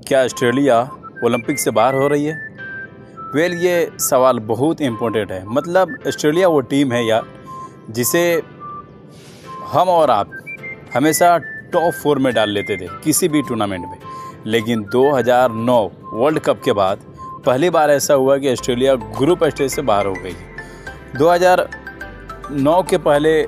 क्या Australia Olympic से बाहर हो रही है? वेल, ये सवाल बहुत इम्पोर्टेंट है। मतलब ऑस्ट्रेलिया वो टीम है यार जिसे हम और आप हमेशा टॉप 4 में डाल लेते थे किसी भी टूर्नामेंट में। लेकिन 2009 वर्ल्ड कप के बाद पहली बार ऐसा हुआ कि ऑस्ट्रेलिया ग्रुप स्टेज से बाहर हो गई। 2009 के पहले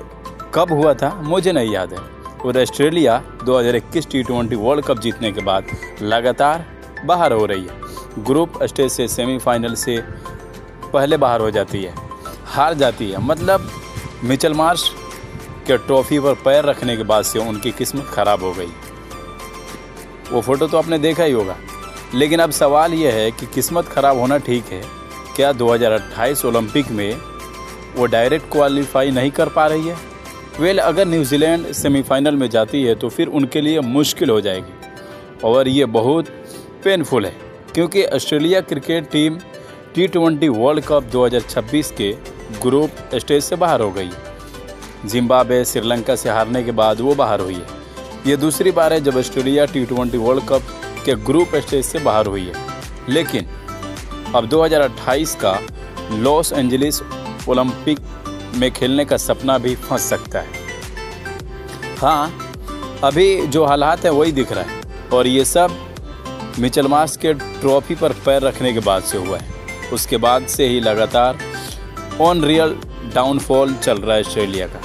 कब हुआ था मुझे नहीं याद है। और ऑस्ट्रेलिया 2021 T20 वर्ल्ड कप जीतने के बाद लगातार बाहर हो रही है। ग्रुप स्टेज से सेमीफाइनल से पहले बाहर हो जाती है, हार जाती है। मतलब मिचेल मार्श के ट्रॉफी पर पैर रखने के बाद से उनकी किस्मत ख़राब हो गई। वो फ़ोटो तो आपने देखा ही होगा। लेकिन अब सवाल ये है कि किस्मत ख़राब होना ठीक है, क्या 2028 ओलंपिक में वो डायरेक्ट क्वालिफाई नहीं कर पा रही है? वेल, अगर न्यूजीलैंड सेमीफाइनल में जाती है तो फिर उनके लिए मुश्किल हो जाएगी और ये बहुत पेनफुल है, क्योंकि Australia cricket team T20 world cup 2026 के ग्रुप स्टेज से बाहर हो गई। जिम्बाब्वे श्रीलंका से हारने के बाद वो बाहर हुई है। ये दूसरी बार है जब ऑस्ट्रेलिया T20 वर्ल्ड कप के ग्रुप स्टेज से बाहर हुई है। लेकिन अब 2028 का लॉस एंजलिस ओलंपिक में खेलने का सपना भी फंस सकता है। हाँ, अभी जो हालात है वही दिख रहा है और ये सब मिचेल मार्श के ट्रॉफी पर पैर रखने के बाद से हुआ है। उसके बाद से ही लगातार ऑन रियल डाउनफॉल चल रहा है ऑस्ट्रेलिया का।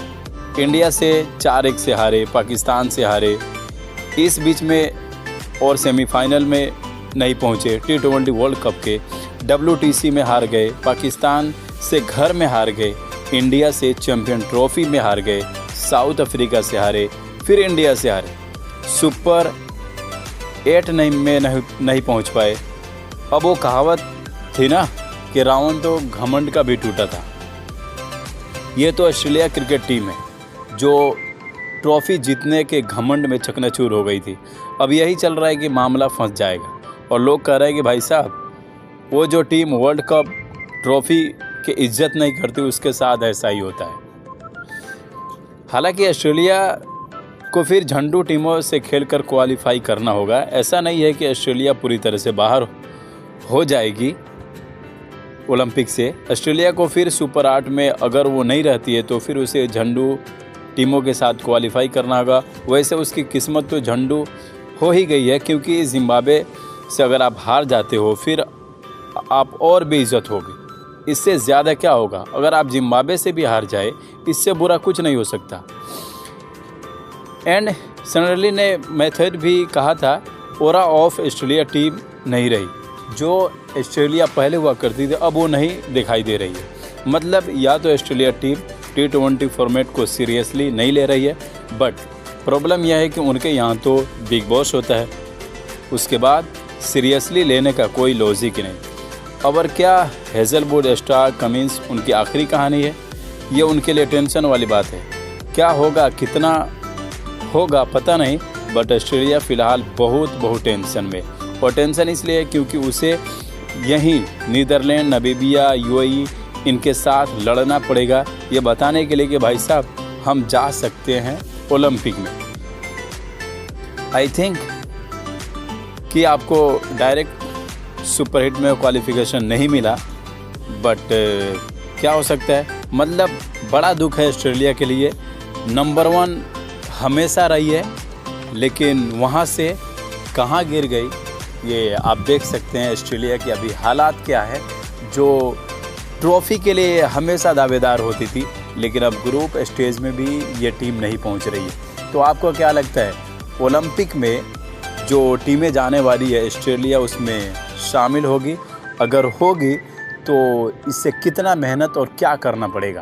इंडिया से 4-1 से हारे, पाकिस्तान से हारे, इस बीच में और सेमीफाइनल में नहीं पहुँचे। T20 वर्ल्ड कप के WTC में हार गए, पाकिस्तान से घर में हार गए, इंडिया से चैंपियन ट्रॉफी में हार गए, साउथ अफ्रीका से हारे, फिर इंडिया से हारे, सुपर 8 में नहीं पहुंच पाए। अब वो कहावत थी ना कि रावण तो घमंड का भी टूटा था। ये तो ऑस्ट्रेलिया क्रिकेट टीम है जो ट्रॉफी जीतने के घमंड में चकनाचूर हो गई थी। अब यही चल रहा है कि मामला फंस जाएगा और लोग कह रहे हैं कि भाई साहब, वो जो टीम वर्ल्ड कप ट्रॉफी की इज्जत नहीं करती उसके साथ ऐसा ही होता है। हालांकि ऑस्ट्रेलिया को फिर झंडू टीमों से खेलकर क्वालिफाई करना होगा। ऐसा नहीं है कि ऑस्ट्रेलिया पूरी तरह से बाहर हो जाएगी ओलंपिक से। ऑस्ट्रेलिया को फिर सुपर 8 में अगर वो नहीं रहती है तो फिर उसे झंडू टीमों के साथ क्वालिफाई करना होगा। वैसे उसकी किस्मत तो झंडू हो ही गई है, क्योंकि जिम्बाब्वे से अगर आप हार जाते हो फिर आप और बेइज्जत होगी। इससे ज़्यादा क्या होगा? अगर आप जिम्बाब्वे से भी हार जाए, इससे बुरा कुछ नहीं हो सकता। एंड सनरली ने मेथड भी कहा था, ओरा ऑफ ऑस्ट्रेलिया टीम नहीं रही। जो ऑस्ट्रेलिया पहले हुआ करती थी अब वो नहीं दिखाई दे रही है। मतलब या तो ऑस्ट्रेलिया टीम T20 फॉर्मेट को सीरियसली नहीं ले रही है, बट प्रॉब्लम यह है कि उनके यहाँ तो बिग बॉस होता है, उसके बाद सीरियसली लेने का कोई लॉजिक ही नहीं। और क्या हेज़लवुड, स्टार्क, कमिंस उनकी आखिरी कहानी है? ये उनके लिए टेंशन वाली बात है। क्या होगा, कितना होगा पता नहीं, बट ऑस्ट्रेलिया फ़िलहाल बहुत टेंशन में। और टेंशन इसलिए है क्योंकि उसे यहीं नीदरलैंड, नामीबिया, UAE इनके साथ लड़ना पड़ेगा ये बताने के लिए कि भाई साहब हम जा सकते हैं ओलंपिक में। आई थिंक कि आपको डायरेक्ट सुपर हिट में क्वालिफिकेशन नहीं मिला, बट क्या हो सकता है। मतलब बड़ा दुख है ऑस्ट्रेलिया के लिए। नंबर 1 हमेशा रही है, लेकिन वहाँ से कहाँ गिर गई ये आप देख सकते हैं। ऑस्ट्रेलिया की अभी हालात क्या है, जो ट्रॉफ़ी के लिए हमेशा दावेदार होती थी, लेकिन अब ग्रुप स्टेज में भी ये टीम नहीं पहुँच रही है। तो आपको क्या लगता है, ओलंपिक में जो टीमें जाने वाली है ऑस्ट्रेलिया उसमें शामिल होगी? अगर होगी तो इससे कितना मेहनत और क्या करना पड़ेगा?